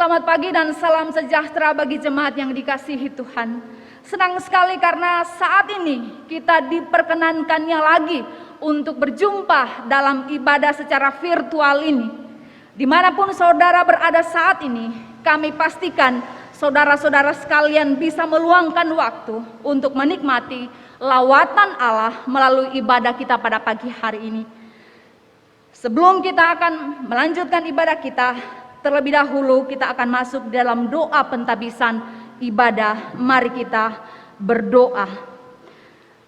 Selamat pagi dan salam sejahtera bagi jemaat yang dikasihi Tuhan. Senang sekali karena saat ini kita diperkenankannya lagi untuk berjumpa dalam ibadah secara virtual ini. Dimanapun saudara berada saat ini, kami pastikan saudara-saudara sekalian bisa meluangkan waktu untuk menikmati lawatan Allah melalui ibadah kita pada pagi hari ini. Sebelum kita akan melanjutkan ibadah kita, terlebih dahulu kita akan masuk dalam doa pentabisan ibadah. Mari kita berdoa.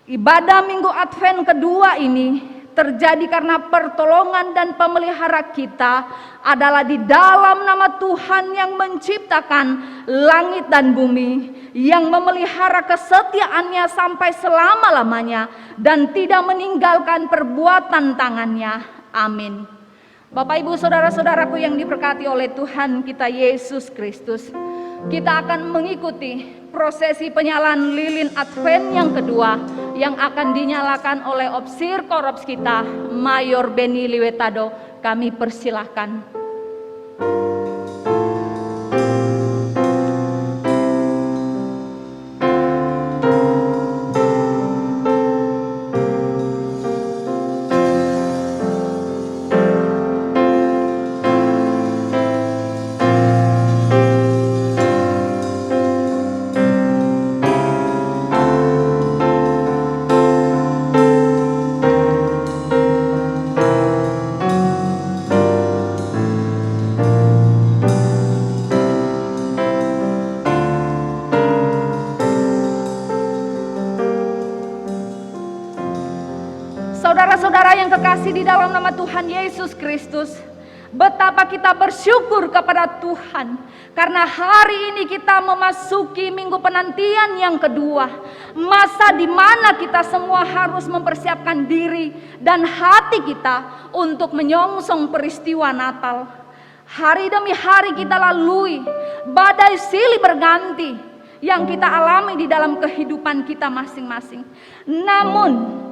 Ibadah Minggu Advent kedua ini terjadi karena pertolongan dan pemelihara kita adalah di dalam nama Tuhan yang menciptakan langit dan bumi, yang memelihara kesetiaannya sampai selama-lamanya dan tidak meninggalkan perbuatan tangannya. Amin. Bapak Ibu saudara-saudaraku yang diberkati oleh Tuhan kita Yesus Kristus, kita akan mengikuti prosesi penyalaan lilin Advent yang kedua yang akan dinyalakan oleh Opsir Korops kita, Mayor Beni Liwetado. Kami persilahkan. Saudara-saudara yang kekasih di dalam nama Tuhan Yesus Kristus, betapa kita bersyukur kepada Tuhan karena hari ini kita memasuki minggu penantian yang kedua, masa di mana kita semua harus mempersiapkan diri dan hati kita untuk menyongsong peristiwa Natal. Hari demi hari kita lalui badai silih berganti yang kita alami di dalam kehidupan kita masing-masing. Namun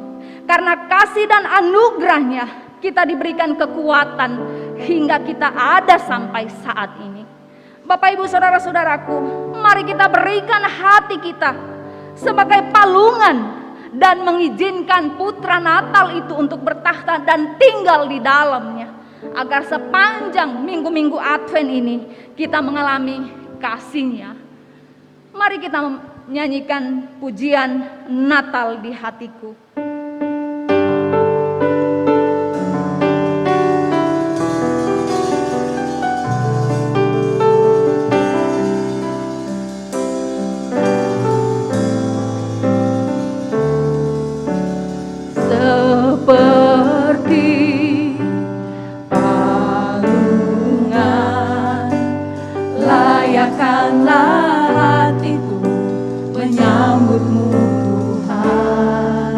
karena kasih dan anugerahnya kita diberikan kekuatan hingga kita ada sampai saat ini. Bapak Ibu saudara-saudaraku, mari kita berikan hati kita sebagai palungan dan mengizinkan putra Natal itu untuk bertakhta dan tinggal di dalamnya, agar sepanjang minggu-minggu Advent ini kita mengalami kasih-Nya. Mari kita menyanyikan pujian Natal di hatiku. Seperti palungan, layakkanlah hatiku menyambutmu Tuhan.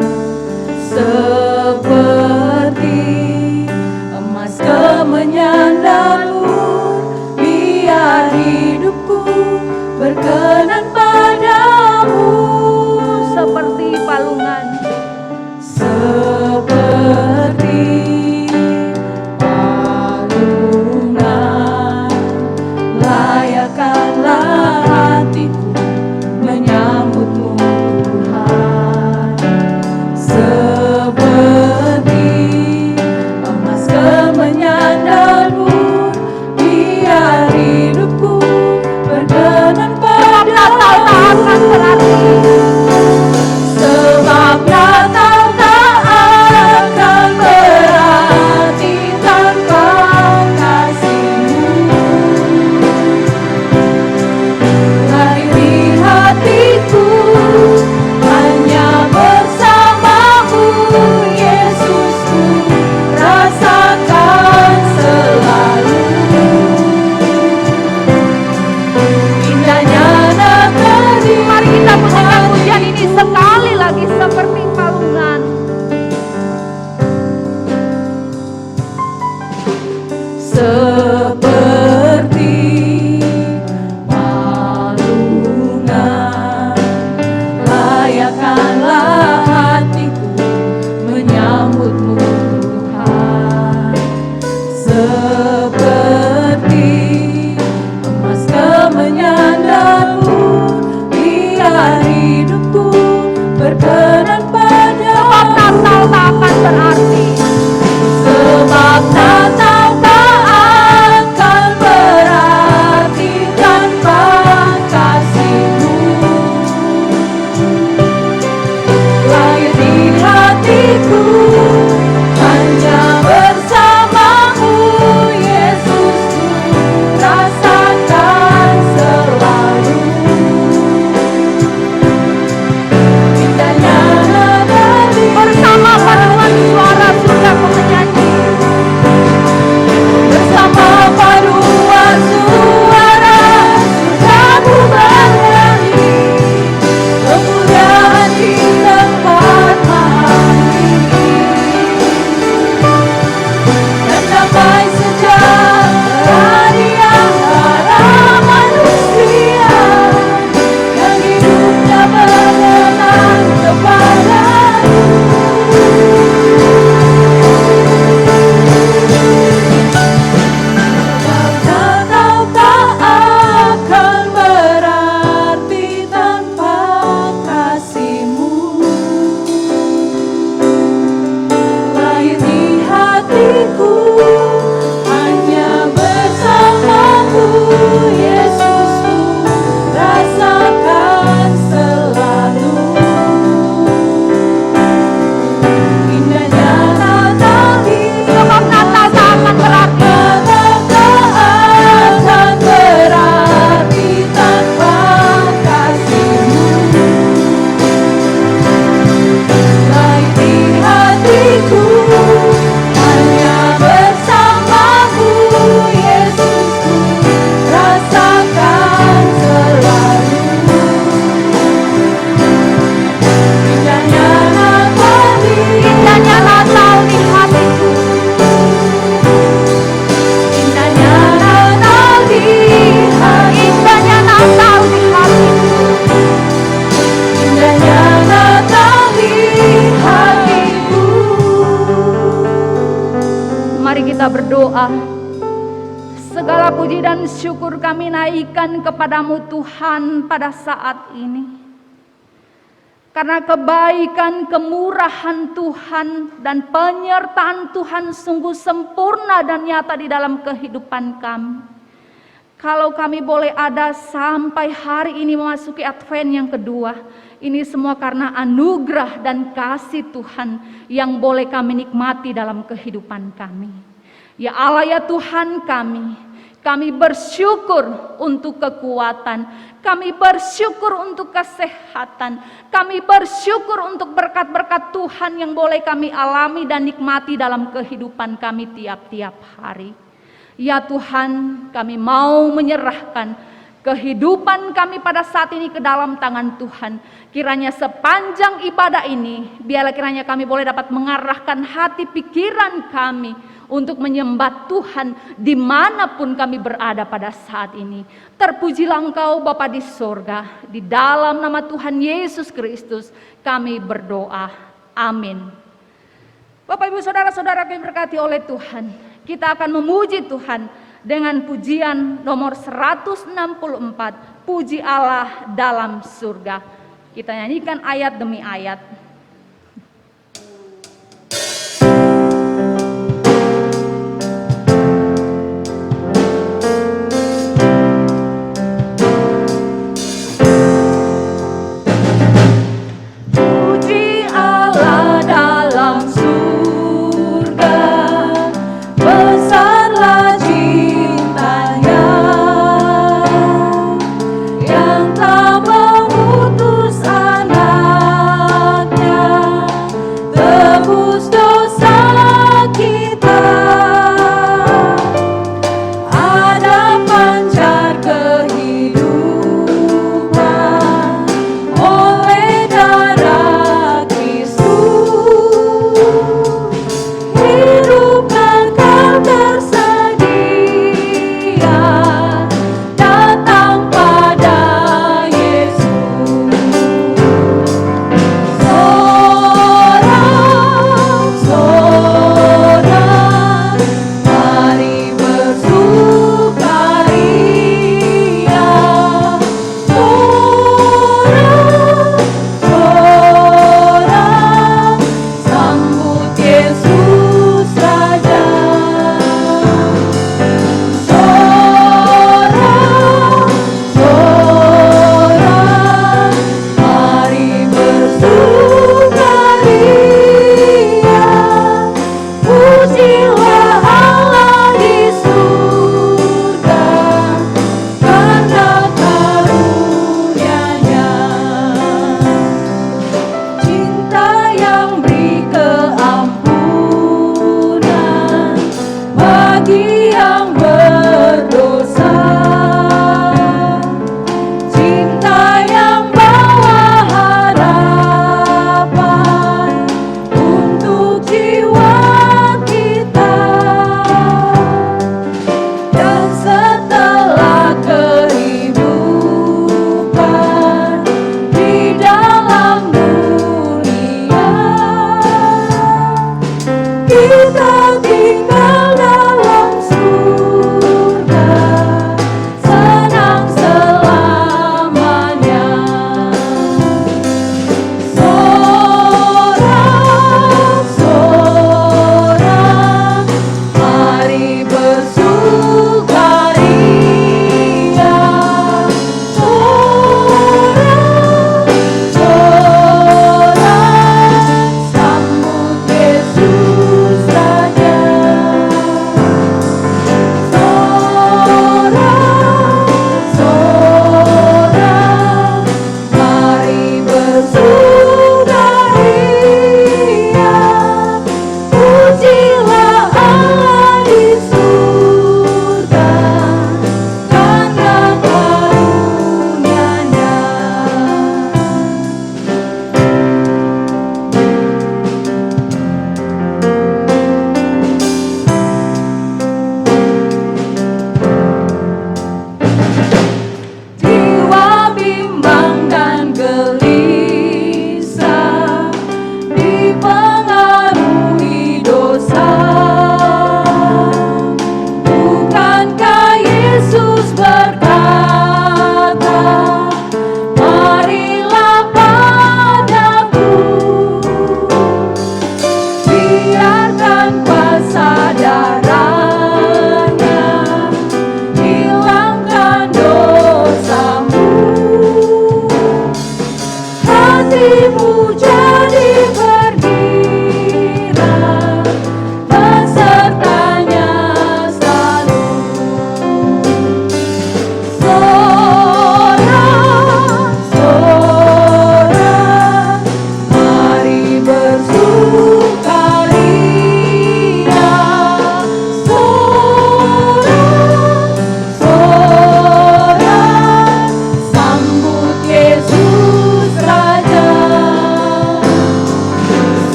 hatiku hanya bersamamu, Yesus, ku rasakan selalu indahnya nada Bersama paduan suara surga penyanyi, bersama paduan suara surgamu bernyanyi, kemuliaan di tempat maha tinggi, dan damai sejahtera di antara manusia yang hidupnya mengenal kepadamu. Kau tak akan berarti tanpa kasih-Mu. Lahir di hatiku hanya bersamamu, Yesus, ku rasakan selalu indahnya Natal ini. sebab Natal tak akan berarti. Akan berarti tanpa kasih-Mu. Lahir di hatiku hanya bersamamu, Yesus, ku rasakan selalu indahnya Natal ini. Indahnya Natal di hatiku, Indahnya Natal di hatiku. indahnya Natal di hatiku. Indahnya Natal di hatiku. Mari kita berdoa. Segala puji dan syukur kami naikkan kepadamu Tuhan pada saat ini. Karena kebaikan, kemurahan Tuhan dan penyertaan Tuhan sungguh sempurna dan nyata di dalam kehidupan kami. Kalau kami boleh ada sampai hari ini memasuki Advent yang kedua, ini semua karena anugerah dan kasih Tuhan yang boleh kami nikmati dalam kehidupan kami. Ya Allah, ya Tuhan kami bersyukur untuk kekuatan, kami bersyukur untuk kesehatan, kami bersyukur untuk berkat-berkat Tuhan yang boleh kami alami dan nikmati dalam kehidupan kami tiap-tiap hari. Ya Tuhan, kami mau menyerahkan kehidupan kami pada saat ini ke dalam tangan Tuhan. Kiranya sepanjang ibadah ini, biarlah kiranya kami boleh dapat mengarahkan hati pikiran kami untuk menyembah Tuhan dimanapun kami berada pada saat ini. Terpujilah Engkau Bapa di sorga, di dalam nama Tuhan Yesus Kristus kami berdoa. Amin. Bapak Ibu Saudara-saudara yang diberkati oleh Tuhan, kita akan memuji Tuhan dengan pujian nomor 164, Puji Allah dalam surga. Kita nyanyikan ayat demi ayat. Puji Allah dalam surga, besarlah cintanya yang tak mengutus anaknya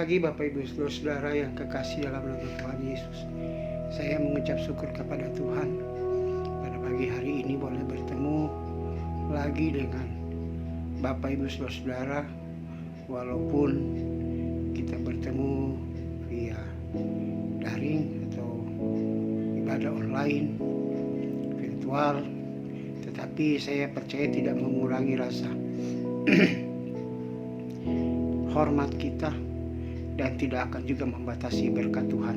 pagi Bapak Ibu Saudara yang kekasih dalam nama Tuhan Yesus. Saya mengucap syukur kepada Tuhan pada pagi hari ini boleh bertemu lagi dengan Bapak Ibu Saudara, walaupun kita bertemu via daring atau ibadah online virtual, tetapi saya percaya tidak mengurangi rasa hormat kita dan tidak akan juga membatasi berkat Tuhan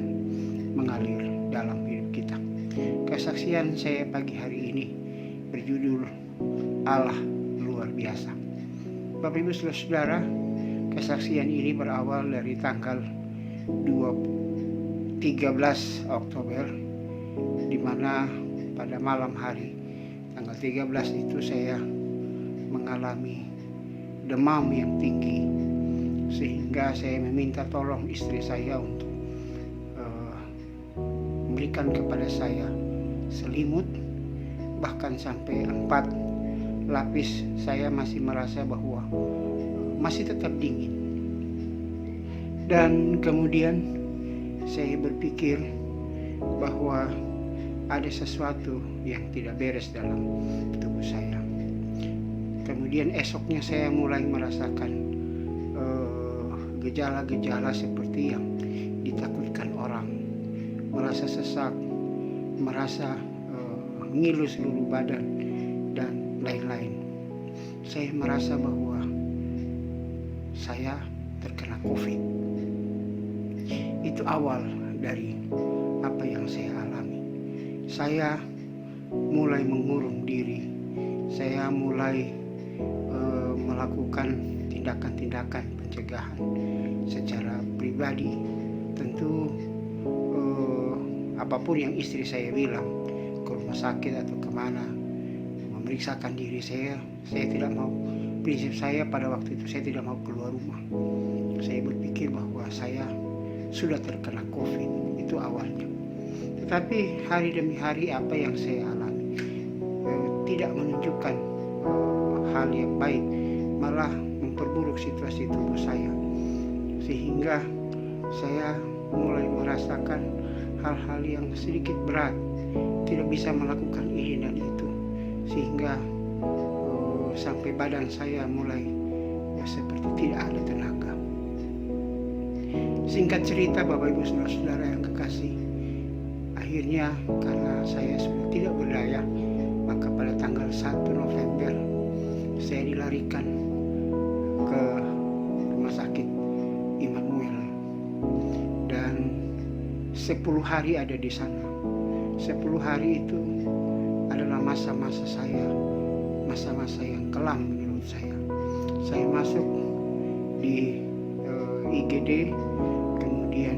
mengalir dalam hidup kita. Kesaksian saya pagi hari ini berjudul Allah luar biasa. Bapak Ibu Saudara, kesaksian ini berawal dari tanggal 13 Oktober, di mana pada malam hari tanggal 13 itu saya mengalami demam yang tinggi, sehingga saya meminta tolong istri saya untuk memberikan kepada saya selimut, bahkan sampai 4 lapis. Saya masih merasa bahwa masih tetap dingin, dan kemudian saya berpikir bahwa ada sesuatu yang tidak beres dalam tubuh saya. Kemudian esoknya saya mulai merasakan gejala-gejala seperti yang ditakutkan orang, merasa sesak, merasa ngilu seluruh badan, dan lain-lain. Saya merasa bahwa saya terkena COVID. Itu awal dari apa yang saya alami. Saya mulai mengurung diri, saya mulai melakukan tindakan-tindakan pencegahan secara pribadi. Tentu apapun yang istri saya bilang, ke rumah sakit atau kemana, memeriksakan diri saya tidak mau. Prinsip saya pada waktu itu, saya tidak mau keluar rumah. Saya berpikir bahwa saya sudah terkena COVID, itu awalnya. Tetapi hari demi hari apa yang saya alami tidak menunjukkan hal yang baik, malah memperburuk situasi tubuh saya, sehingga saya mulai merasakan hal-hal yang sedikit berat, tidak bisa melakukan ini dan itu, sehingga sampai badan saya mulai seperti tidak ada tenaga. Singkat cerita Bapak Ibu Saudara yang kekasih, akhirnya karena saya sudah tidak berdaya, maka pada tanggal 1 November saya dilarikan ke rumah sakit Immanuel, dan 10 hari ada di sana. 10 hari itu adalah masa-masa saya, masa-masa yang kelam menurut saya. Saya masuk di IGD, kemudian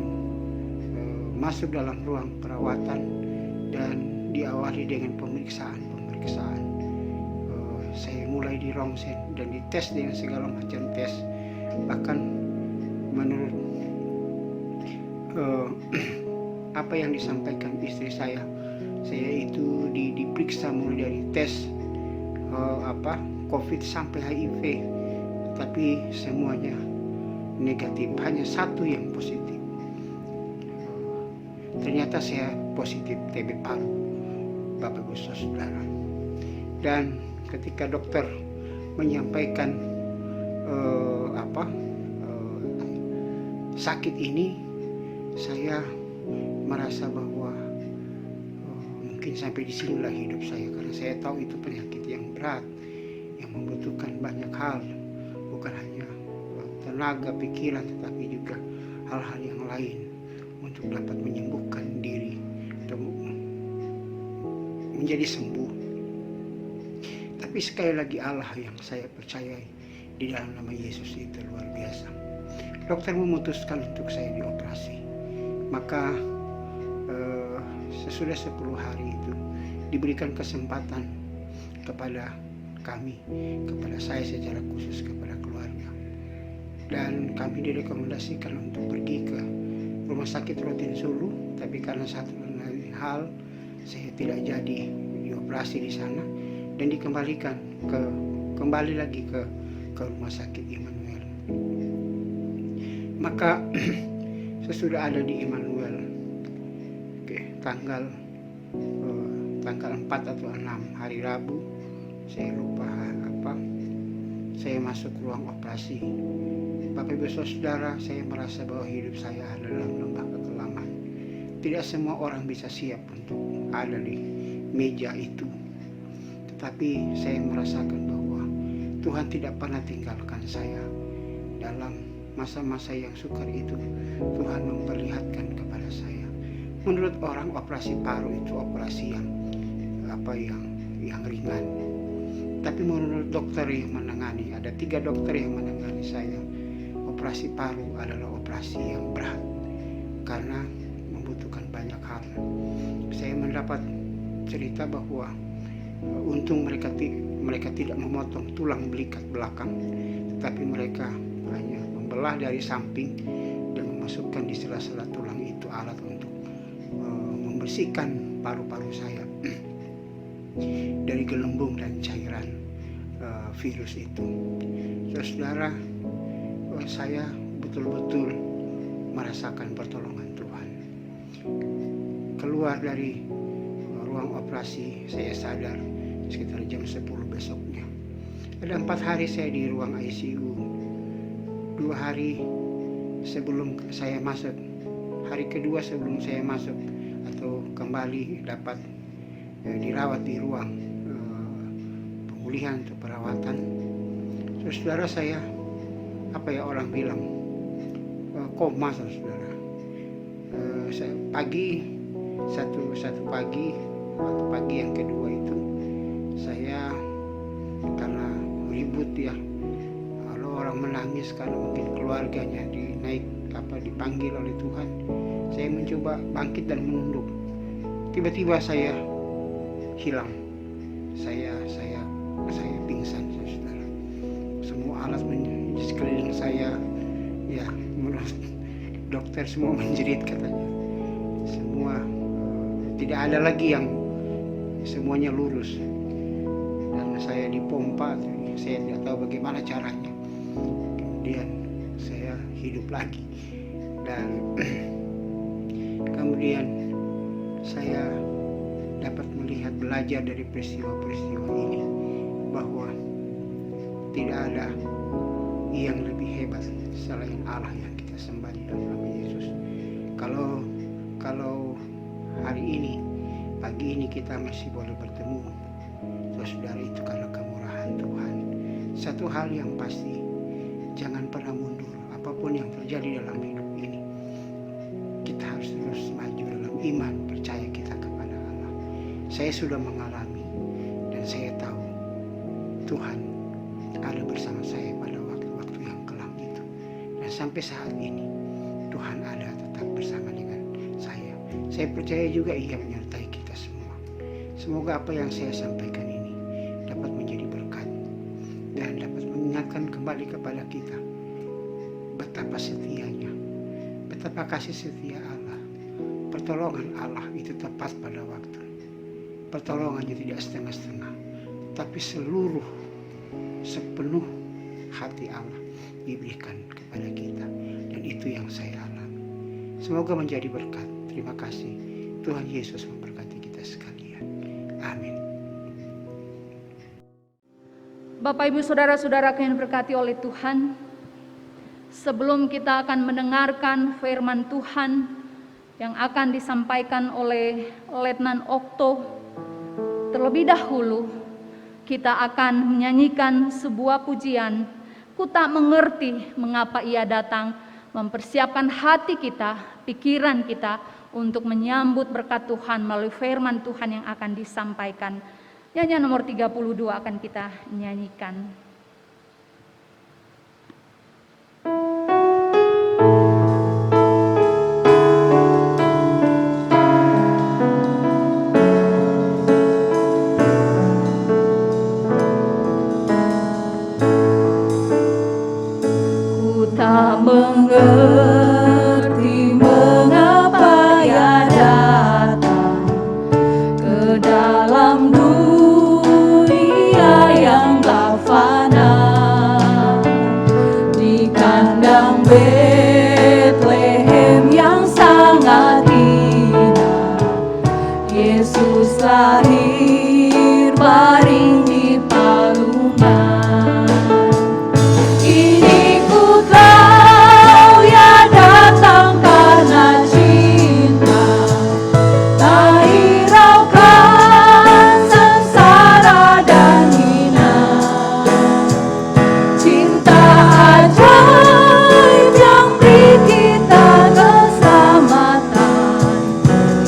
masuk dalam ruang perawatan dan diawali dengan pemeriksaan. Saya mulai di ronsen dan dites dengan segala macam tes. Bahkan menurut apa yang disampaikan istri saya itu diperiksa mulai dari tes COVID sampai HIV, tapi semuanya negatif, hanya satu yang positif. Ternyata saya positif TB paru, Bapak Ibu Saudara. Dan ketika dokter menyampaikan sakit ini, saya merasa bahwa mungkin sampai di sinilah hidup saya, karena saya tahu itu penyakit yang berat, yang membutuhkan banyak hal, bukan hanya tenaga, pikiran, tetapi juga hal-hal yang lain untuk dapat menyembuhkan diri atau menjadi sembuh. Tapi sekali lagi Allah yang saya percayai di dalam nama Yesus itu luar biasa. Dokter memutuskan untuk saya dioperasi. Maka sesudah 10 hari itu diberikan kesempatan kepada kami, kepada saya secara khusus, kepada keluarga. Dan kami direkomendasikan untuk pergi ke Rumah Sakit Rotin Sulu, tapi karena satu dan lain hal saya tidak jadi dioperasi di sana dan dikembalikan kembali lagi ke Rumah Sakit Immanuel. Maka sesudah ada di Immanuel, tanggal 4 atau 6 hari Rabu, saya lupa apa, saya masuk ruang operasi. Bapak Ibu Saudara, saya merasa bahwa hidup saya ada dalam lembah kekelaman. Tidak semua orang bisa siap untuk ada di meja itu, tetapi saya merasakan bahwa Tuhan tidak pernah tinggalkan saya. Dalam masa-masa yang sukar itu, Tuhan memperlihatkan kepada saya. Menurut orang, operasi paru itu operasi yang ringan. Tapi menurut dokter yang menangani, ada 3 dokter yang menangani saya, operasi paru adalah operasi yang berat karena membutuhkan banyak hal. Saya mendapat cerita bahwa untung mereka tidak memotong tulang belikat belakang, tetapi mereka hanya membelah dari samping dan memasukkan di sela-sela tulang itu alat untuk membersihkan paru-paru saya dari gelembung dan cairan virus itu. Saudara, saya betul-betul merasakan pertolongan Tuhan. Keluar dari ruang operasi, saya sadar sekitar jam 10 besoknya. Ada 4 hari saya di ruang ICU. 2 hari sebelum saya masuk, hari kedua sebelum saya masuk atau kembali dapat dirawat di ruang pemulihan atau perawatan. Saudara, saya orang bilang koma, saudara. Pagi satu pagi, waktu pagi yang kedua itu saya karena ribut ya, kalau orang menangis karena mungkin keluarganya dipanggil oleh Tuhan, saya mencoba bangkit dan menunduk. Tiba-tiba saya hilang, saya pingsan, saudara. Semua alat di sekeliling saya, ya menurut dokter semua menjerit katanya. Semua tidak ada lagi yang semuanya lurus, dan saya dipompa. Saya tidak tahu bagaimana caranya. Kemudian saya hidup lagi, dan kemudian saya dapat melihat, belajar dari peristiwa-peristiwa ini bahwa tidak ada yang lebih hebat selain Allah yang kita sembah di dalam nama Yesus. Kalau hari ini, pagi ini kita masih boleh bertemu, saudara, itu karena kemurahan Tuhan. Satu hal yang pasti, jangan pernah mundur apapun yang terjadi dalam hidup ini. Kita harus terus maju dalam iman, percaya kita kepada Allah. Saya sudah mengalami dan saya tahu Tuhan ada bersama saya pada waktu-waktu yang kelam itu, dan sampai saat ini Tuhan ada tetap bersama dengan saya. Saya percaya juga Ia menyertai kita semua. Semoga apa yang saya sampaikan ini dapat menjadi berkat dan dapat mengingatkan kembali kepada kita betapa setianya, betapa kasih setia Allah. Pertolongan Allah itu tepat pada waktu. Pertolongannya tidak setengah-setengah, tapi sepenuh hati Allah diberikan kepada kita, dan itu yang saya alami. Semoga menjadi berkat. Terima kasih. Tuhan Yesus memberkati kita sekalian. Amin. Bapak Ibu Saudara-saudara yang diberkati oleh Tuhan, sebelum kita akan mendengarkan firman Tuhan yang akan disampaikan oleh Letnan Okto, terlebih dahulu kita akan menyanyikan sebuah pujian, "Ku tak mengerti mengapa Ia datang", mempersiapkan hati kita, pikiran kita untuk menyambut berkat Tuhan melalui firman Tuhan yang akan disampaikan. Nyanyian nomor 32 akan kita nyanyikan. Ku tak mengerti mengapa Ia datang ke dalam dunia yang gelap. terakhir baring di palungan. Kini ku tahu ia datang karena cinta, tak hiraukan sengsara dan hina. Cinta ajaib yang beri kita keselamatan,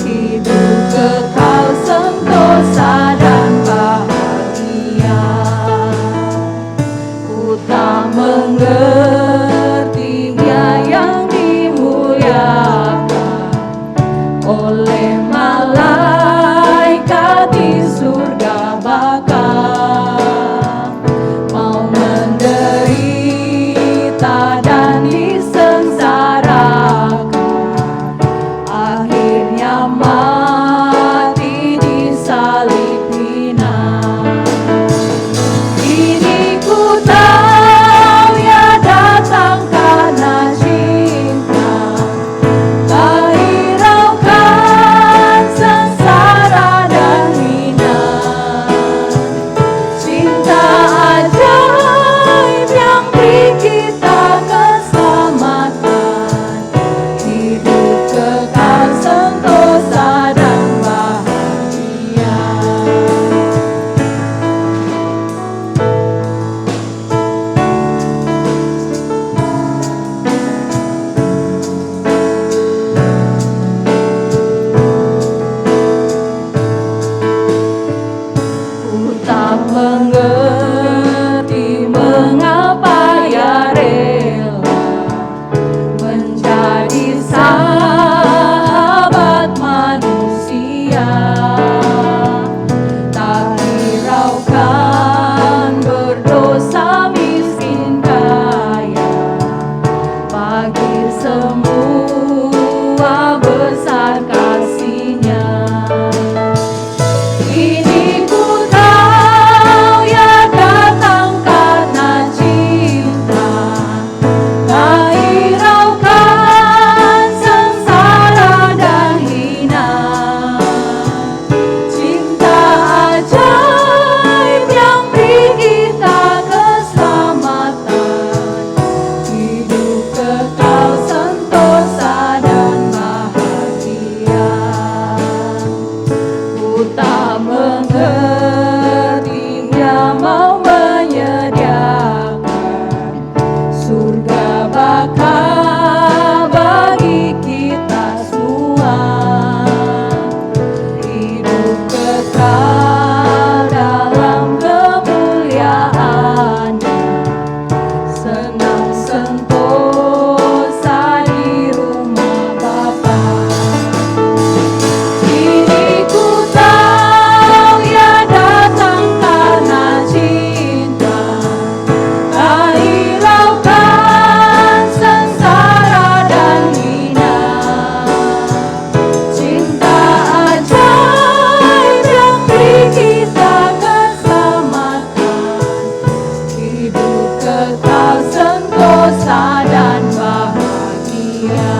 hidup kekal sentosa dan bahagia. Ku tak mengerti Dia yang dimuliakan oleh malaikat di surga, bahkan mau menderita dan disengsarakan, akhirnya mati di salib hina. Kini ku tahu ia datang karena cinta, tak hiraukan sengsara dan hina. Cinta ajaib yang beri kita keselamatan, hidup kekal sentosa dan bahagia. Ku tak mengerti mengapa ia rela menjadi sahabat manusia, tak hiraukan berdosa miskin kaya, bagi semua besar kasih-Nya. Kini ku tahu ia datang karena cinta, tak hiraukan sengsara dan hina. Cinta ajaib yang beri kita keselamatan, hidup kekal sentosa dan bahagia. Ku tak mengerti Dia mau menyediakan surga bakal bagi kita semua, hidup kekal dalam kemuliaan-Nya, senang sentosa di rumah Bapa. Kini ku tahu ia datang karena cinta, tak hiraukan sengsara dan hina. Cinta ajaib yang beri kita keselamatan, hidup kekal sentosa dan bahagia.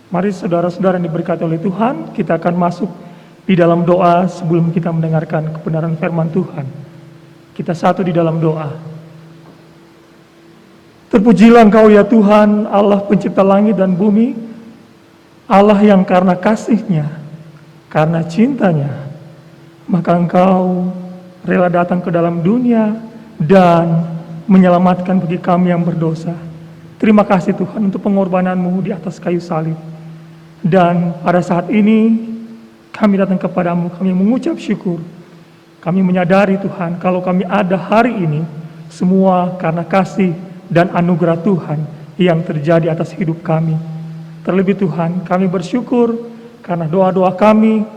Mari saudara-saudara yang diberkati oleh Tuhan, kita akan masuk di dalam doa sebelum kita mendengarkan kebenaran firman Tuhan. Kita satu di dalam doa. Terpujilah Engkau ya Tuhan, Allah pencipta langit dan bumi, Allah yang karena kasih-Nya, karena cintanya, maka Engkau rela datang ke dalam dunia dan menyelamatkan bagi kami yang berdosa. Terima kasih Tuhan untuk pengorbanan-Mu di atas kayu salib. Dan pada saat ini kami datang kepadamu, kami mengucap syukur. Kami menyadari Tuhan, kalau kami ada hari ini, semua karena kasih dan anugerah Tuhan yang terjadi atas hidup kami. Terlebih Tuhan, kami bersyukur karena doa-doa kami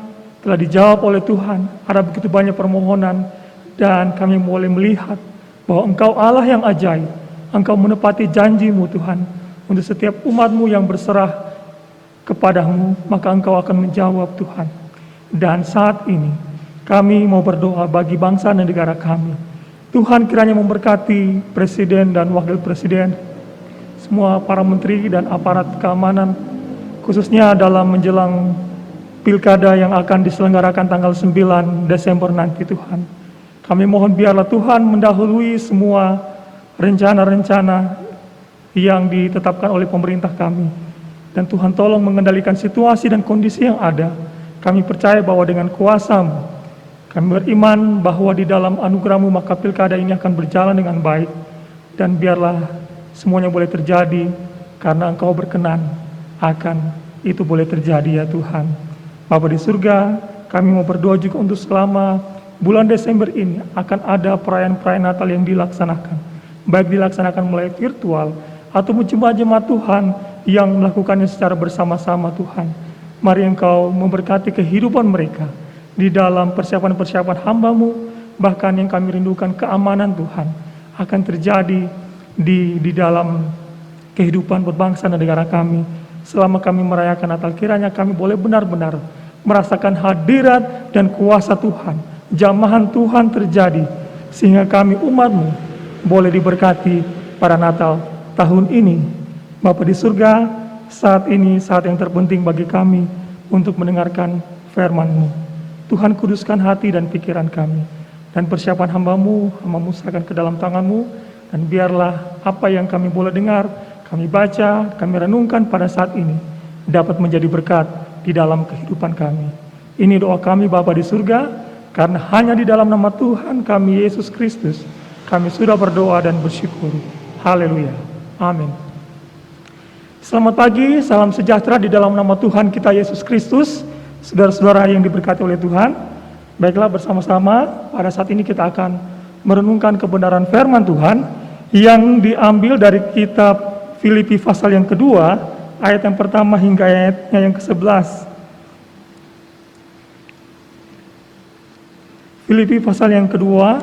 telah dijawab oleh Tuhan. Ada begitu banyak permohonan dan kami boleh melihat bahwa Engkau Allah yang ajaib. Engkau menepati janji-Mu Tuhan untuk setiap umat-Mu yang berserah kepadamu, maka Engkau akan menjawab Tuhan. Dan saat ini kami mau berdoa bagi bangsa dan negara kami. Tuhan kiranya memberkati Presiden dan Wakil Presiden, semua para menteri dan aparat keamanan, khususnya dalam menjelang Pilkada yang akan diselenggarakan tanggal 9 Desember nanti Tuhan. Kami mohon biarlah Tuhan mendahului semua rencana-rencana yang ditetapkan oleh pemerintah kami. Dan Tuhan tolong mengendalikan situasi dan kondisi yang ada. Kami percaya bahwa dengan kuasa-Mu, kami beriman bahwa di dalam anugerah-Mu maka pilkada ini akan berjalan dengan baik. Dan biarlah semuanya boleh terjadi karena Engkau berkenan akan itu boleh terjadi ya Tuhan. Bapa di surga, kami mau berdoa juga untuk selama bulan Desember ini akan ada perayaan-perayaan Natal yang dilaksanakan. Baik dilaksanakan melalui virtual ataupun jemaat-jemaat Tuhan yang melakukannya secara bersama-sama Tuhan. Mari Engkau memberkati kehidupan mereka di dalam persiapan-persiapan hamba-Mu, bahkan yang kami rindukan keamanan Tuhan akan terjadi di dalam kehidupan berbangsa dan negara kami. Selama kami merayakan Natal, kiranya kami boleh benar-benar merasakan hadirat dan kuasa Tuhan, jamahan Tuhan terjadi, sehingga kami umat-Mu boleh diberkati pada Natal tahun ini. Bapa di surga, saat ini saat yang terpenting bagi kami untuk mendengarkan firman-Mu. Tuhan kuduskan hati dan pikiran kami, dan persiapan hamba-Mu serahkan ke dalam tangan-Mu, dan biarlah apa yang kami boleh dengar, kami baca, kami renungkan pada saat ini dapat menjadi berkat di dalam kehidupan kami. Ini doa kami Bapa di surga, karena hanya di dalam nama Tuhan kami Yesus Kristus kami sudah berdoa dan bersyukur. Haleluya. Amin. Selamat pagi, salam sejahtera di dalam nama Tuhan kita Yesus Kristus. Saudara-saudara yang diberkati oleh Tuhan, baiklah bersama-sama pada saat ini kita akan merenungkan kebenaran firman Tuhan yang diambil dari kitab Filipi pasal yang kedua, ayat yang pertama hingga ayatnya yang ke-11. Filipi pasal yang kedua,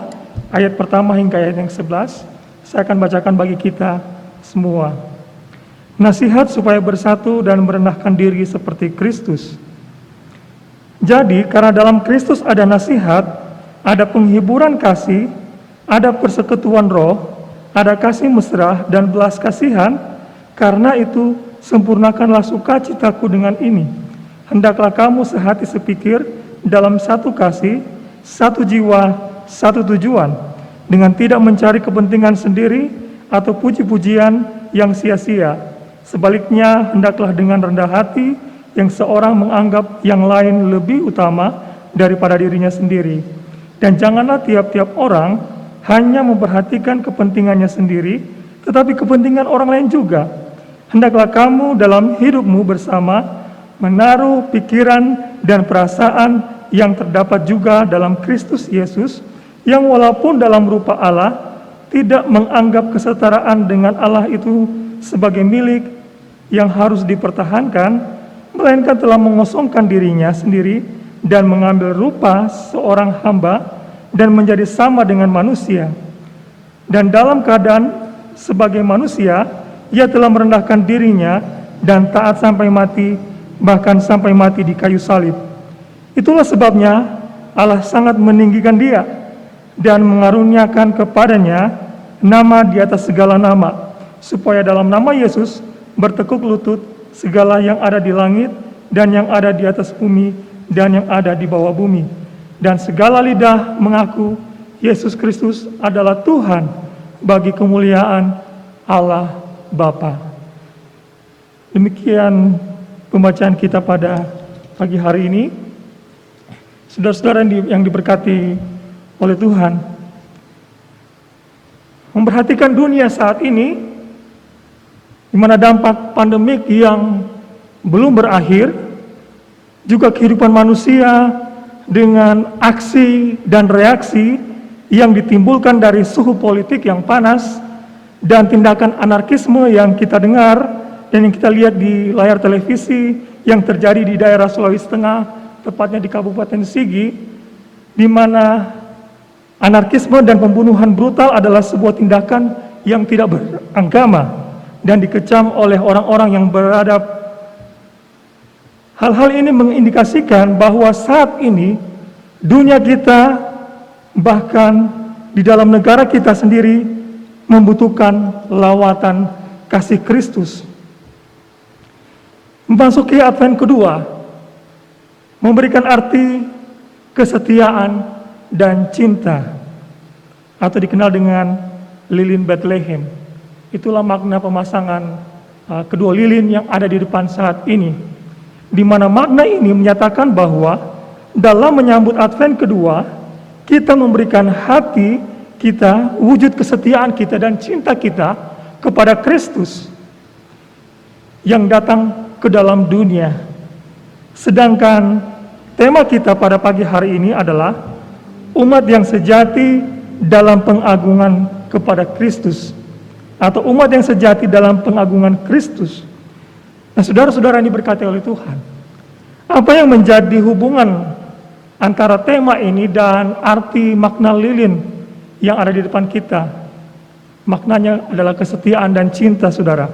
ayat pertama hingga ayat yang ke-11, saya akan bacakan bagi kita semua. Nasihat supaya bersatu dan merendahkan diri seperti Kristus. Jadi, karena dalam Kristus ada nasihat, ada penghiburan kasih, ada persekutuan roh, ada kasih mesra dan belas kasihan. Karena itu, sempurnakanlah sukacitaku dengan ini. Hendaklah kamu sehati sepikir dalam satu kasih, satu jiwa, satu tujuan, dengan tidak mencari kepentingan sendiri atau puji-pujian yang sia-sia. Sebaliknya, hendaklah dengan rendah hati, yang seorang menganggap yang lain lebih utama daripada dirinya sendiri. Dan janganlah tiap-tiap orang hanya memperhatikan kepentingannya sendiri, tetapi kepentingan orang lain juga. Hendaklah kamu dalam hidupmu bersama menaruh pikiran dan perasaan yang terdapat juga dalam Kristus Yesus, yang walaupun dalam rupa Allah, tidak menganggap kesetaraan dengan Allah itu sebagai milik yang harus dipertahankan, melainkan telah mengosongkan dirinya sendiri dan mengambil rupa seorang hamba dan menjadi sama dengan manusia. Dan dalam keadaan sebagai manusia, ia telah merendahkan dirinya dan taat sampai mati, bahkan sampai mati di kayu salib. Itulah sebabnya Allah sangat meninggikan dia dan mengaruniakan kepadanya nama di atas segala nama, supaya dalam nama Yesus bertekuk lutut segala yang ada di langit dan yang ada di atas bumi dan yang ada di bawah bumi, dan segala lidah mengaku Yesus Kristus adalah Tuhan bagi kemuliaan Allah Bapa. Demikian pembacaan kita pada pagi hari ini. Saudara-saudara yang diberkati oleh Tuhan, memperhatikan dunia saat ini, di mana dampak pandemik yang belum berakhir, juga kehidupan manusia dengan aksi dan reaksi yang ditimbulkan dari suhu politik yang panas dan tindakan anarkisme yang kita dengar dan yang kita lihat di layar televisi yang terjadi di daerah Sulawesi Tengah, tepatnya di Kabupaten Sigi, di mana anarkisme dan pembunuhan brutal adalah sebuah tindakan yang tidak beragama dan dikecam oleh orang-orang yang beradab. Hal-hal ini mengindikasikan bahwa saat ini dunia kita, bahkan di dalam negara kita sendiri membutuhkan lawatan kasih Kristus. Memasuki Advent kedua, memberikan arti kesetiaan dan cinta, atau dikenal dengan lilin Bethlehem. Itulah makna pemasangan kedua lilin yang ada di depan saat ini, di mana makna ini menyatakan bahwa dalam menyambut Advent kedua, kita memberikan hati kita, wujud kesetiaan kita dan cinta kita kepada Kristus yang datang ke dalam dunia. Sedangkan tema kita pada pagi hari ini adalah umat yang sejati dalam pengagungan kepada Kristus, atau umat yang sejati dalam pengagungan Kristus. Nah, saudara-saudara ini diberkati oleh Tuhan, apa yang menjadi hubungan antara tema ini dan arti makna lilin yang ada di depan kita? Maknanya adalah kesetiaan dan cinta, saudara.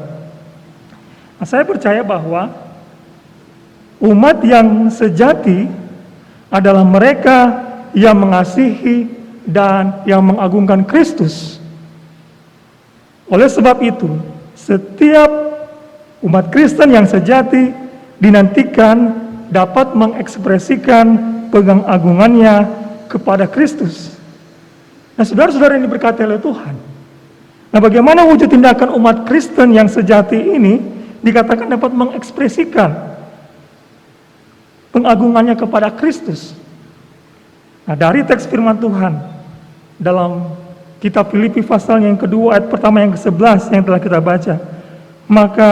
Nah, saya percaya bahwa umat yang sejati adalah mereka yang mengasihi dan yang mengagungkan Kristus. Oleh sebab itu, setiap umat Kristen yang sejati dinantikan dapat mengekspresikan pengagungannya kepada Kristus. Nah, saudara-saudara yang diberkati oleh Tuhan, nah bagaimana wujud tindakan umat Kristen yang sejati ini dikatakan dapat mengekspresikan pengagungannya kepada Kristus? Nah, dari teks firman Tuhan dalam kitab Filipi pasal yang kedua ayat pertama yang ke-11 yang telah kita baca, maka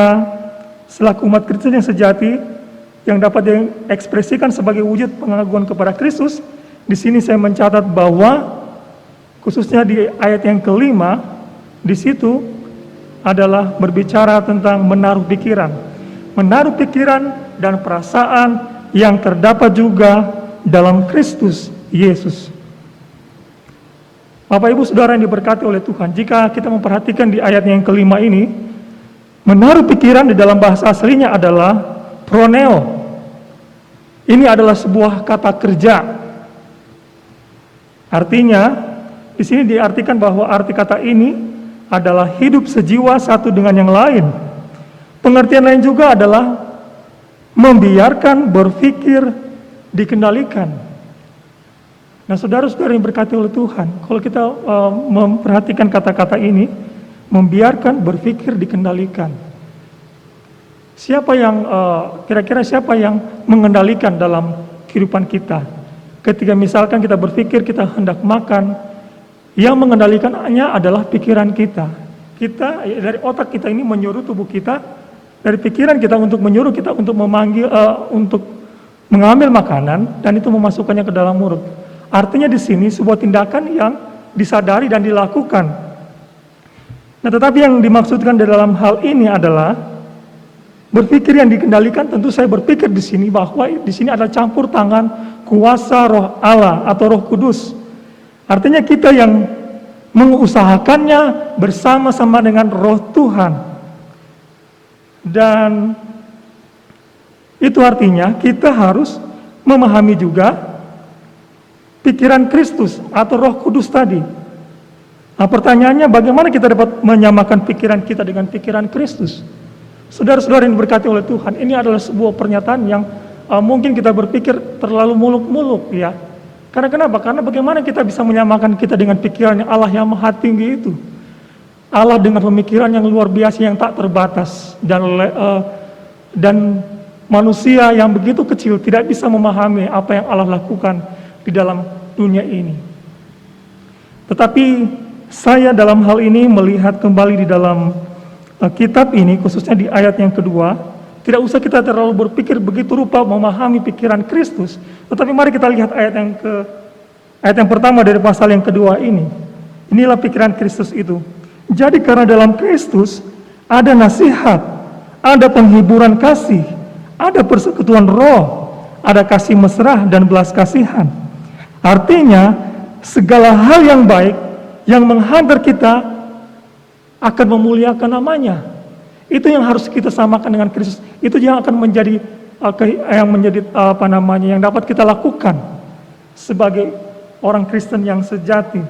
selaku umat Kristen yang sejati yang dapat diekspresikan sebagai wujud pengagungan kepada Kristus, di sini saya mencatat bahwa khususnya di ayat yang kelima, di situ adalah berbicara tentang menaruh pikiran dan perasaan yang terdapat juga dalam Kristus Yesus. Bapak Ibu Saudara yang diberkati oleh Tuhan, jika kita memperhatikan di ayat yang kelima ini, menaruh pikiran di dalam bahasa aslinya adalah proneo. Ini adalah sebuah kata kerja. Artinya, di sini diartikan bahwa arti kata ini adalah hidup sejiwa satu dengan yang lain. Pengertian lain juga adalah membiarkan berpikir dikendalikan. Nah, saudara-saudara yang berkati oleh Tuhan, kalau kita memperhatikan kata-kata ini, membiarkan berpikir dikendalikan. Kira-kira siapa yang mengendalikan dalam kehidupan kita? Ketika misalkan kita berpikir kita hendak makan, yang mengendalikannya adalah pikiran kita. Kita dari otak kita ini menyuruh tubuh kita, dari pikiran kita untuk menyuruh kita untuk untuk mengambil makanan dan itu memasukkannya ke dalam mulut. Artinya di sini sebuah tindakan yang disadari dan dilakukan. Nah, tetapi yang dimaksudkan di dalam hal ini adalah berpikir yang dikendalikan. Tentu saya berpikir di sini bahwa di sini ada campur tangan kuasa Roh Allah atau Roh Kudus. Artinya kita yang mengusahakannya bersama-sama dengan Roh Tuhan. Dan itu artinya kita harus memahami juga pikiran Kristus atau Roh Kudus tadi. Nah, pertanyaannya bagaimana kita dapat menyamakan pikiran kita dengan pikiran Kristus? Saudara-saudara yang diberkati oleh Tuhan, ini adalah sebuah pernyataan yang mungkin kita berpikir terlalu muluk-muluk, ya. Karena kenapa? Karena bagaimana kita bisa menyamakan kita dengan pikiran yang Allah yang maha tinggi itu. Allah dengan pemikiran yang luar biasa yang tak terbatas. Dan manusia yang begitu kecil tidak bisa memahami apa yang Allah lakukan di dalam dunia ini. Tetapi saya dalam hal ini melihat kembali di dalam kitab ini, khususnya di ayat yang kedua, tidak usah kita terlalu berpikir begitu rupa memahami pikiran Kristus. Tetapi mari kita lihat ayat yang pertama dari pasal yang kedua ini. Inilah pikiran Kristus itu. Jadi karena dalam Kristus ada nasihat, ada penghiburan kasih, ada persekutuan roh, ada kasih mesra dan belas kasihan. Artinya segala hal yang baik yang menghantar kita akan memuliakan namanya. Itu yang harus kita samakan dengan Kristus. Itu yang akan menjadi yang dapat kita lakukan sebagai orang Kristen yang sejati.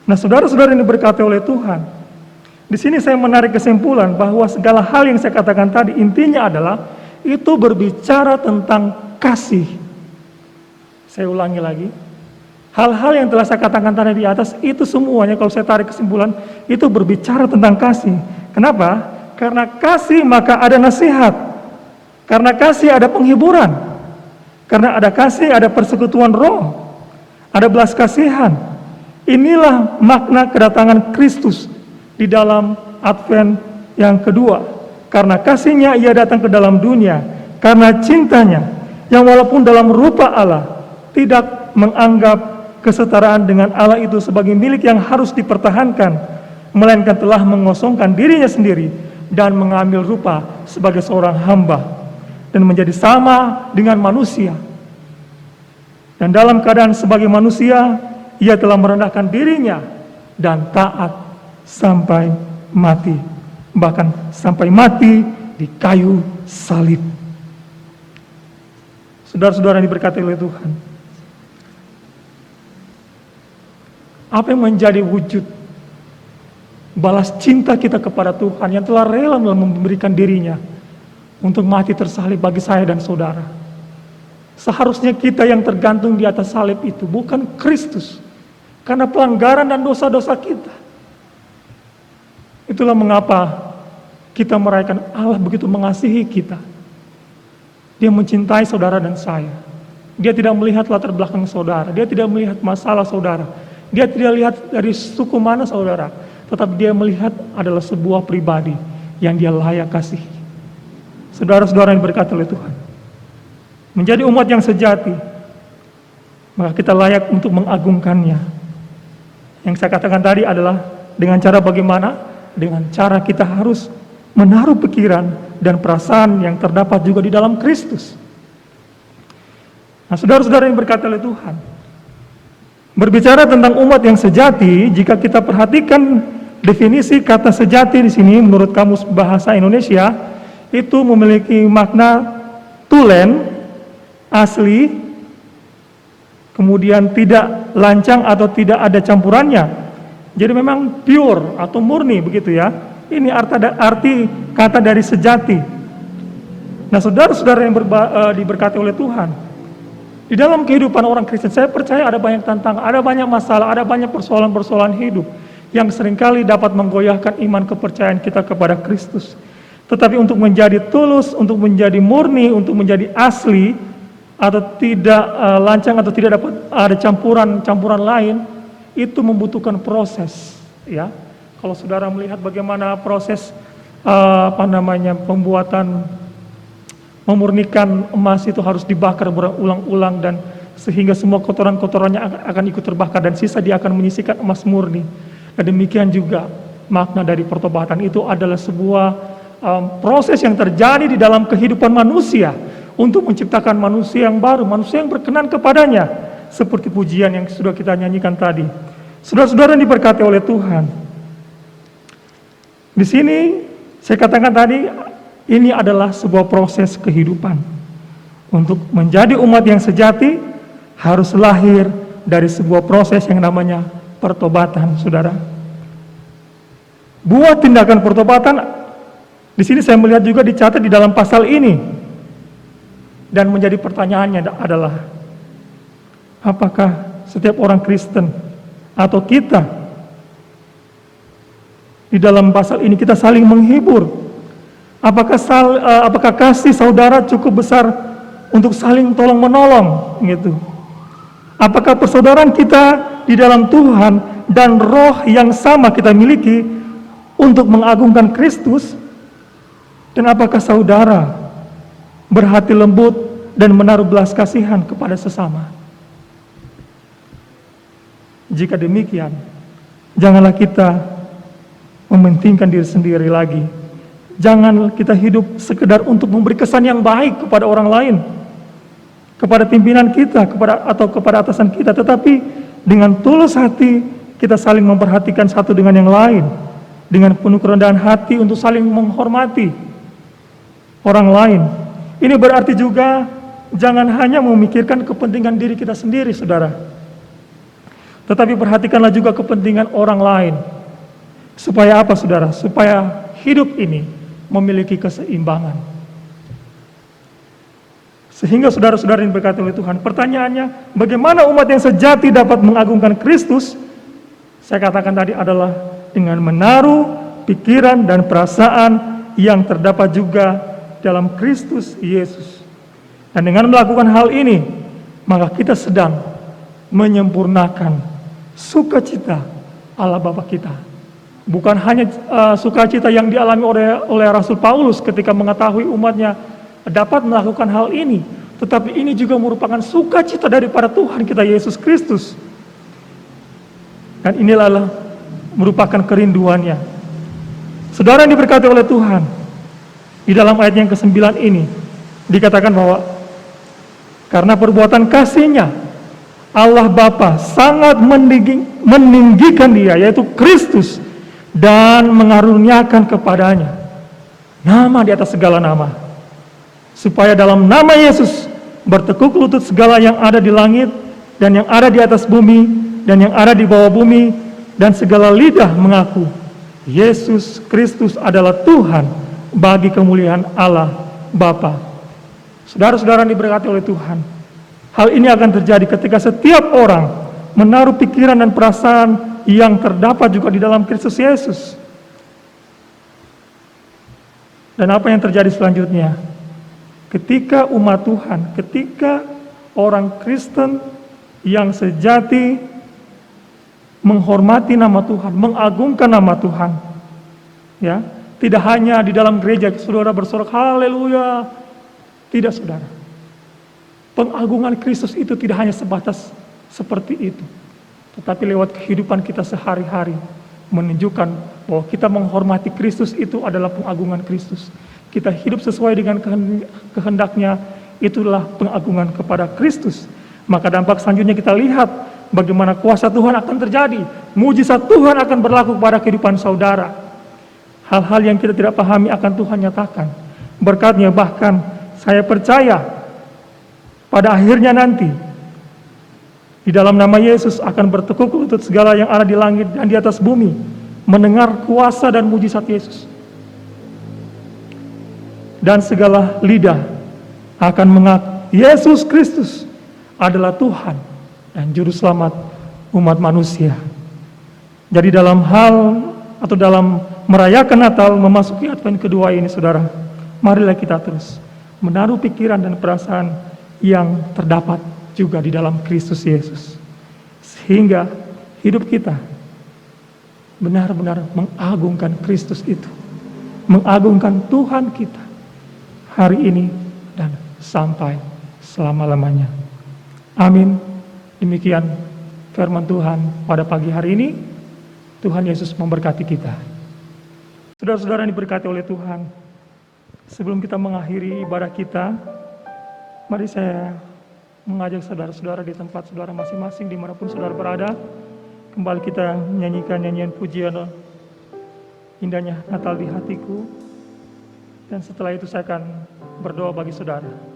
Nah, saudara-saudara yang diberkati oleh Tuhan, di sini saya menarik kesimpulan bahwa segala hal yang saya katakan tadi intinya adalah itu berbicara tentang kasih. Saya ulangi lagi, hal-hal yang telah saya katakan tadi di atas itu semuanya kalau saya tarik kesimpulan itu berbicara tentang kasih. Kenapa? Karena kasih maka ada nasihat, karena kasih ada penghiburan, karena ada kasih ada persekutuan roh, ada belas kasihan. Inilah makna kedatangan Kristus di dalam Advent yang kedua. Karena kasihnya ia datang ke dalam dunia, karena cintanya yang walaupun dalam rupa Allah tidak menganggap kesetaraan dengan Allah itu sebagai milik yang harus dipertahankan, melainkan telah mengosongkan dirinya sendiri dan mengambil rupa sebagai seorang hamba dan menjadi sama dengan manusia. Dan dalam keadaan sebagai manusia, ia telah merendahkan dirinya dan taat sampai mati, bahkan sampai mati di kayu salib. Saudara-saudara yang diberkati oleh Tuhan, apa yang menjadi wujud balas cinta kita kepada Tuhan yang telah rela memberikan dirinya untuk mati tersalib bagi saya dan saudara? Seharusnya kita yang tergantung di atas salib itu bukan Kristus, karena pelanggaran dan dosa-dosa kita. Itulah mengapa kita merayakan Allah begitu mengasihi kita. Dia mencintai saudara dan saya. Dia tidak melihat latar belakang saudara, dia tidak melihat masalah saudara, dia tidak lihat dari suku mana saudara, tetapi dia melihat adalah sebuah pribadi yang dia layak kasihi. Saudara-saudara yang berkati oleh Tuhan, menjadi umat yang sejati, maka kita layak untuk mengagungkannya. Yang saya katakan tadi adalah dengan cara bagaimana? Dengan cara kita harus menaruh pikiran dan perasaan yang terdapat juga di dalam Kristus. Nah, saudara-saudara yang berkati oleh Tuhan, berbicara tentang umat yang sejati, jika kita perhatikan definisi kata sejati di sini menurut Kamus Bahasa Indonesia, itu memiliki makna tulen, asli, kemudian tidak lancang atau tidak ada campurannya. Jadi memang pure atau murni begitu ya. Ini arti kata dari sejati. Nah, saudara-saudara yang diberkati oleh Tuhan, di dalam kehidupan orang Kristen, saya percaya ada banyak tantangan, ada banyak masalah, ada banyak persoalan-persoalan hidup yang seringkali dapat menggoyahkan iman kepercayaan kita kepada Kristus. Tetapi untuk menjadi tulus, untuk menjadi murni, untuk menjadi asli, atau tidak lancang atau tidak dapat ada campuran lain, itu membutuhkan proses, ya. Kalau saudara melihat bagaimana proses pembuatan memurnikan emas itu harus dibakar berulang-ulang dan sehingga semua kotoran-kotorannya akan ikut terbakar dan sisa dia akan menyisikan emas murni. Dan demikian juga makna dari pertobatan itu adalah sebuah proses yang terjadi di dalam kehidupan manusia untuk menciptakan manusia yang baru, manusia yang berkenan kepadanya, seperti pujian yang sudah kita nyanyikan tadi. Saudara-saudara yang diberkati oleh Tuhan, di sini saya katakan tadi, ini adalah sebuah proses kehidupan. Untuk menjadi umat yang sejati harus lahir dari sebuah proses yang namanya pertobatan, saudara. Buah tindakan pertobatan di sini saya melihat juga dicatat di dalam pasal ini. Dan menjadi pertanyaannya adalah, apakah setiap orang Kristen atau kita di dalam pasal ini kita saling menghibur? Apakah kasih saudara cukup besar untuk saling tolong menolong gitu? Apakah persaudaraan kita di dalam Tuhan dan roh yang sama kita miliki untuk mengagungkan Kristus? Dan apakah saudara berhati lembut dan menaruh belas kasihan kepada sesama? Jika demikian, janganlah kita mementingkan diri sendiri lagi. Jangan kita hidup sekedar untuk memberi kesan yang baik kepada orang lain, kepada pimpinan kita, kepada atasan kita, tetapi dengan tulus hati kita saling memperhatikan satu dengan yang lain, dengan penuh kerendahan hati untuk saling menghormati orang lain. Ini berarti juga jangan hanya memikirkan kepentingan diri kita sendiri, saudara. Tetapi perhatikanlah juga kepentingan orang lain. Supaya apa, saudara? Supaya hidup ini memiliki keseimbangan. Sehingga saudara-saudara yang diberkati oleh Tuhan, pertanyaannya, bagaimana umat yang sejati dapat mengagungkan Kristus? Saya katakan tadi adalah dengan menaruh pikiran dan perasaan yang terdapat juga dalam Kristus Yesus. Dan dengan melakukan hal ini, maka kita sedang menyempurnakan sukacita Allah Bapa kita. Bukan hanya sukacita yang dialami oleh Rasul Paulus ketika mengetahui umatnya dapat melakukan hal ini, tetapi ini juga merupakan sukacita daripada Tuhan kita Yesus Kristus. Dan inilah merupakan kerinduannya. Saudara yang diberkati oleh Tuhan, di dalam ayat yang ke-9 ini dikatakan bahwa karena perbuatan kasih-Nya Allah Bapa sangat meninggikan Dia, yaitu Kristus, dan mengaruniakan kepadanya nama di atas segala nama, supaya dalam nama Yesus bertekuk lutut segala yang ada di langit dan yang ada di atas bumi dan yang ada di bawah bumi, dan segala lidah mengaku Yesus Kristus adalah Tuhan, bagi kemuliaan Allah Bapa. Saudara-saudara yang diberkati oleh Tuhan, hal ini akan terjadi ketika setiap orang menaruh pikiran dan perasaan yang terdapat juga di dalam Kristus Yesus. Dan apa yang terjadi selanjutnya? Ketika umat Tuhan, ketika orang Kristen yang sejati menghormati nama Tuhan, mengagungkan nama Tuhan, ya, tidak hanya di dalam gereja saudara bersorak haleluya, tidak, saudara. Pengagungan Kristus itu tidak hanya sebatas seperti itu, tetapi lewat kehidupan kita sehari-hari menunjukkan bahwa kita menghormati Kristus itu adalah pengagungan Kristus. Kita hidup sesuai dengan kehendaknya, itulah pengagungan kepada Kristus. Maka dampak selanjutnya kita lihat bagaimana kuasa Tuhan akan terjadi, mujizat Tuhan akan berlaku pada kehidupan saudara. Hal-hal yang kita tidak pahami akan Tuhan nyatakan. Berkatnya bahkan saya percaya pada akhirnya nanti, di dalam nama Yesus akan bertekuk lutut segala yang ada di langit dan di atas bumi, mendengar kuasa dan mujizat Yesus. Dan segala lidah akan mengaku Yesus Kristus adalah Tuhan dan Juru Selamat umat manusia. Jadi dalam hal atau dalam merayakan Natal, memasuki Advent kedua ini, saudara, marilah kita terus menaruh pikiran dan perasaan yang terdapat juga di dalam Kristus Yesus, sehingga hidup kita benar-benar mengagungkan Kristus itu, mengagungkan Tuhan kita hari ini dan sampai selama-lamanya. Amin. Demikian firman Tuhan pada pagi hari ini. Tuhan Yesus memberkati kita. Saudara-saudara yang diberkati oleh Tuhan, sebelum kita mengakhiri ibadah kita, mari saya mengajak saudara-saudara di tempat saudara masing-masing dimanapun saudara berada, kembali kita menyanyikan nyanyian pujian indahnya Natal di hatiku. Dan setelah itu saya akan berdoa bagi saudara.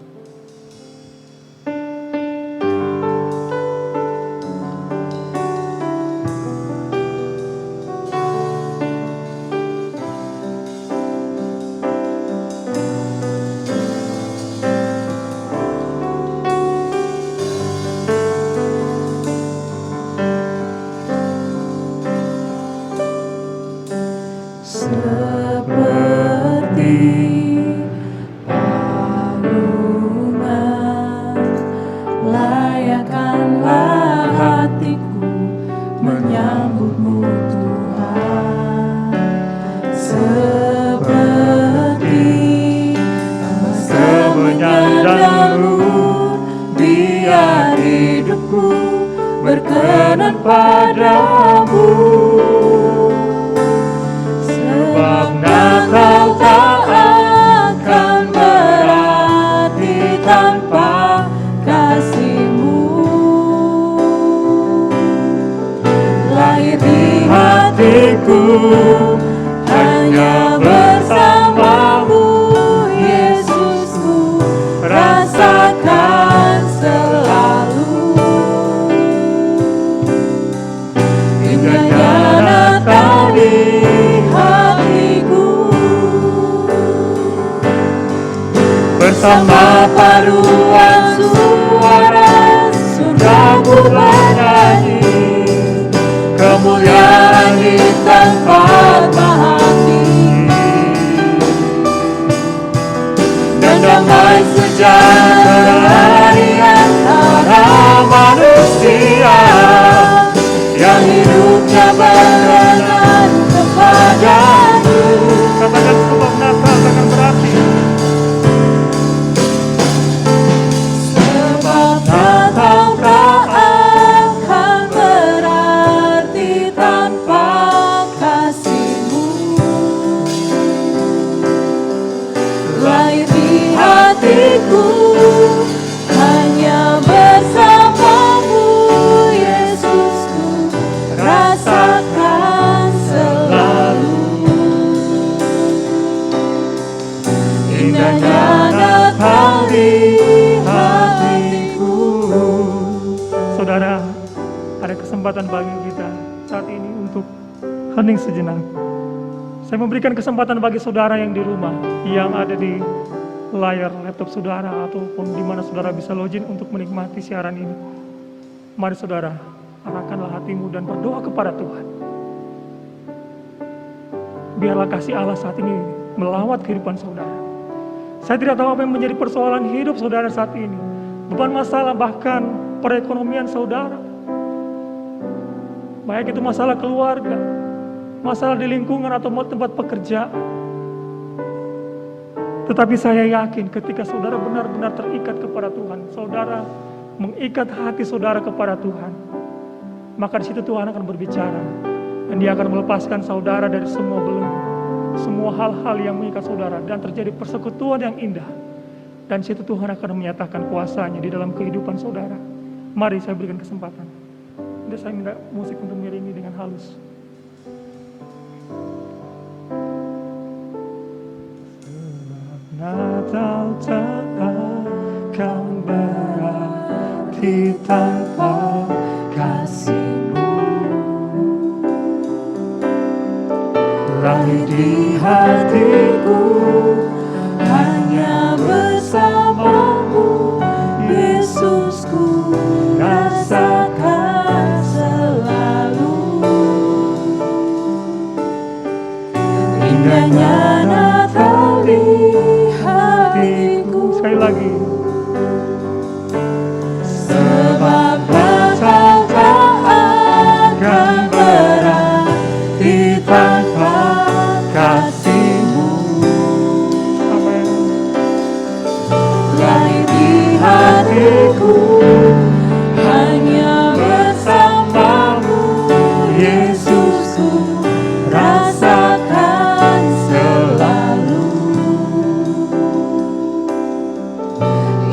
Berkenan padamu, sebab bersama paduan suara surga ku bernyanyi, kemuliaan di tempat maha tinggi, dan damai sejahtera di antara manusia yang hidupnya berkenan kepadamu. Katakan sebab Natal akan berarti. Sebab Natal tak akan berarti tanpa kasih-Mu. Lahir di hatiku hanya bersama-Mu, Yesusku, rasakan selalu indahnya Natal di hatiku. Saudara, ada kesempatan bagi kita saat ini untuk hening sejenak. Saya memberikan kesempatan bagi saudara yang di rumah, yang ada di layar laptop saudara, ataupun di mana saudara bisa login untuk menikmati siaran ini. Mari saudara, arahkanlah hatimu dan berdoa kepada Tuhan. Biarlah kasih Allah saat ini melawat kehidupan saudara. Saya tidak tahu apa yang menjadi persoalan hidup saudara saat ini. Beban masalah, bahkan perekonomian saudara. Baik itu masalah keluarga, masalah di lingkungan atau tempat pekerjaan. Tetapi saya yakin ketika saudara benar-benar terikat kepada Tuhan, saudara mengikat hati saudara kepada Tuhan, maka di situ Tuhan akan berbicara. Dan Dia akan melepaskan saudara dari semua belenggu, semua hal-hal yang mengikat saudara, dan terjadi persekutuan yang indah. Dan situ Tuhan akan menyatakan kuasa-Nya di dalam kehidupan saudara. Mari saya berikan kesempatan. Dan saya minta musik untuk mengiringi dengan halus. Natal tak akan berarti tanpa kasih-Mu. Lahir di hatiku Hanya bersama-Mu, Yesusku, rasakan selalu indahnya Natal di hatiku. Sekali lagi. Sebab Natal tak akan berarti tanpa kasih-Mu. Amin. Lahir di hatiku hanya bersama-Mu, Yesusku, rasakan selalu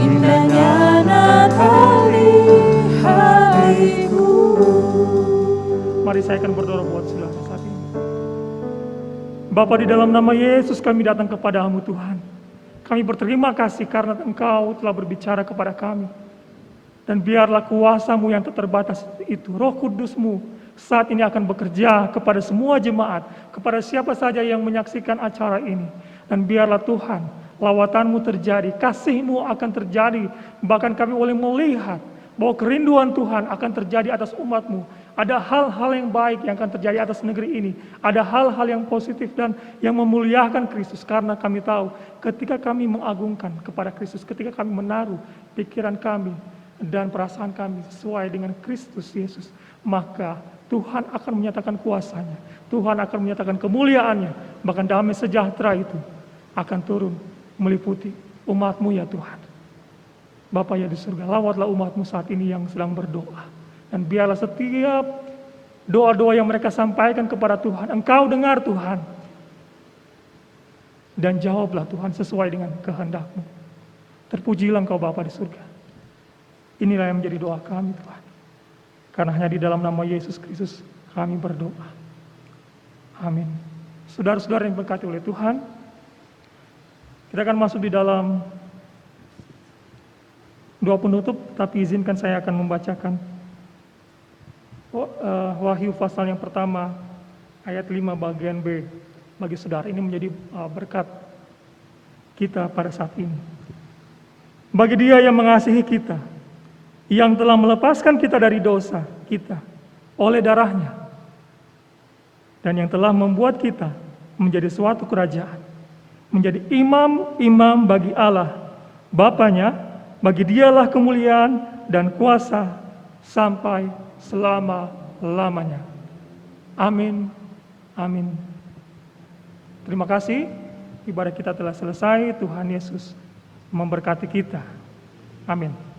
indahnya Natal di hatiku. Mari saya akan berdoa buat saudara saat ini. Bapa, di dalam nama Yesus kami datang kepadamu Tuhan. Kami berterima kasih karena Engkau telah berbicara kepada kami. Dan biarlah kuasa-Mu yang tak terbatas itu, Roh Kudus-Mu saat ini akan bekerja kepada semua jemaat, kepada siapa saja yang menyaksikan acara ini. Dan biarlah Tuhan, lawatan-Mu terjadi, kasih-Mu akan terjadi. Bahkan kami boleh melihat bahwa kerinduan Tuhan akan terjadi atas umat-Mu. Ada hal-hal yang baik yang akan terjadi atas negeri ini. Ada hal-hal yang positif dan yang memuliakan Kristus. Karena kami tahu ketika kami mengagungkan kepada Kristus, ketika kami menaruh pikiran kami dan perasaan kami sesuai dengan Kristus Yesus, maka Tuhan akan menyatakan kuasa-Nya. Tuhan akan menyatakan kemuliaan-Nya. Bahkan damai sejahtera itu akan turun meliputi umat-Mu ya Tuhan. Bapa ya di surga, lawatlah umat-Mu saat ini yang sedang berdoa. Dan biarlah setiap doa-doa yang mereka sampaikan kepada Tuhan, Engkau dengar Tuhan. Dan jawablah Tuhan sesuai dengan kehendak-Mu. Terpujilah Engkau Bapa di surga. Inilah yang menjadi doa kami Tuhan. Karena hanya di dalam nama Yesus Kristus kami berdoa. Amin. Saudara-saudara yang diberkati oleh Tuhan, kita akan masuk di dalam doa penutup, tapi izinkan saya akan membacakan Wahyu pasal yang pertama ayat 5 bagian B bagi saudara. Ini menjadi berkat kita pada saat ini. bagi Dia yang mengasihi kita, yang telah melepaskan kita dari dosa kita oleh darah-Nya, dan yang telah membuat kita menjadi suatu kerajaan, menjadi imam-imam bagi Allah Bapanya. Bagi Dialah kemuliaan dan kuasa sampai selama-lamanya. Amin. Amin. Terima kasih. Ibadah kita telah selesai. Tuhan Yesus memberkati kita. Amin.